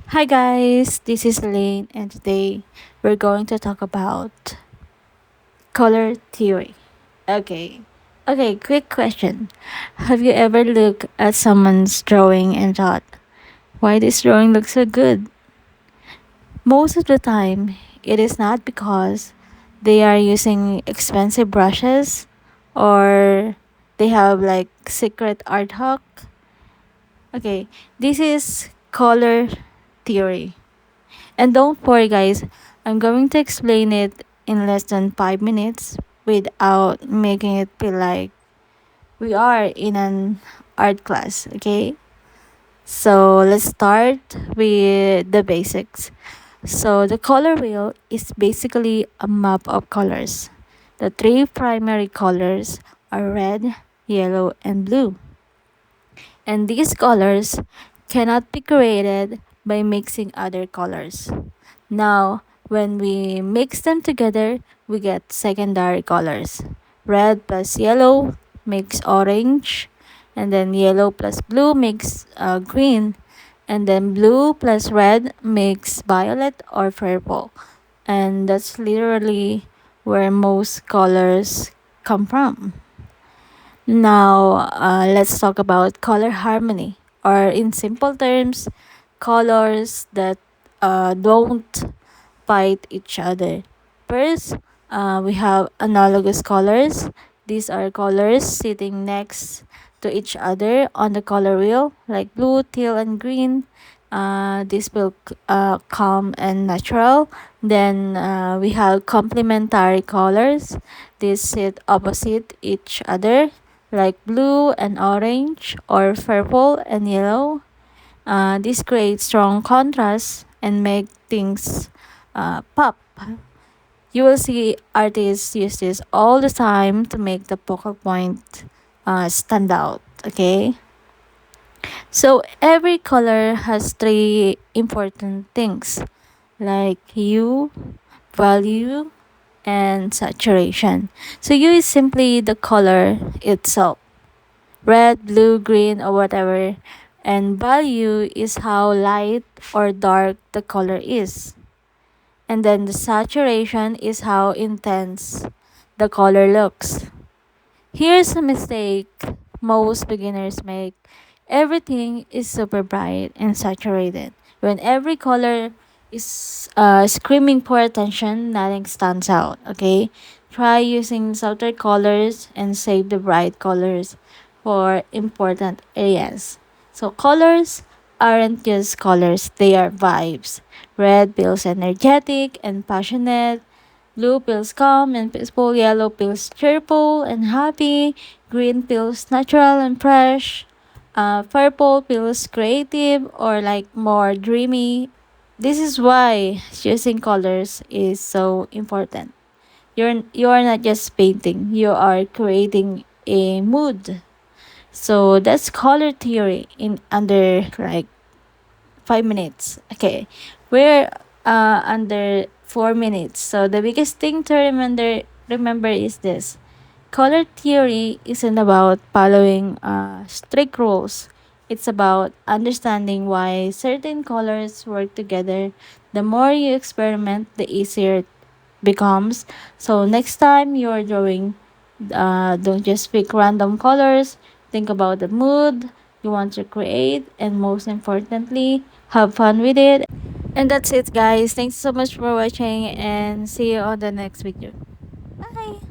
Hi guys, this is Elaine, and today we're going to talk about color theory. Okay. Okay, quick question. Have you ever looked at someone's drawing and thought, why this drawing looks so good? Most of the time, it is not because they are using expensive brushes or they have like secret art hook. Okay, this is color theory. And don't worry, guys, I'm going to explain it in less than 5 minutes without making it feel like we are in an art class, okay? So let's start with the basics. So the color wheel is basically a map of colors. The three primary colors are red, yellow, and blue. And these colors cannot be created by mixing other colors. Now, when we mix them together, we get secondary colors. Red plus yellow makes orange, and then yellow plus blue makes green, and then blue plus red makes violet or purple. And that's literally where most colors come from. Now, let's talk about color harmony, or in simple terms, colors that don't fight each other. First, we have analogous colors. These are colors sitting next to each other on the color wheel, like blue, teal, and green. This will calm and natural. Then we have complementary colors. These sit opposite each other, like blue and orange, or purple and yellow. This creates strong contrast and make things pop. You will see artists use this all the time to make the focal point stand out. Okay, so every color has three important things like hue, value, and saturation. So hue is simply the color itself, red, blue, green, or whatever. And value is how light or dark the color is. And then the saturation is how intense the color looks. Here's a mistake most beginners make. Everything is super bright and saturated. When every color is screaming for attention, nothing stands out, okay? Try using softer colors and save the bright colors for important areas. So, colors aren't just colors, they are vibes. Red feels energetic and passionate. Blue feels calm and peaceful. Yellow feels cheerful and happy. Green feels natural and fresh. Purple feels creative or like more dreamy. This is why choosing colors is so important. You are not just painting, you are creating a mood. So that's color theory in under like 5 minutes. Okay, we're under 4 minutes. So the biggest thing to remember is this: color theory isn't about following strict rules. It's about understanding why certain colors work together. The more you experiment, the easier it becomes. So next time you're drawing, don't just pick random colors. Think about the mood you want to create, and most importantly, have fun with it. And that's it, guys. Thanks so much for watching, and see you on the next video. Bye.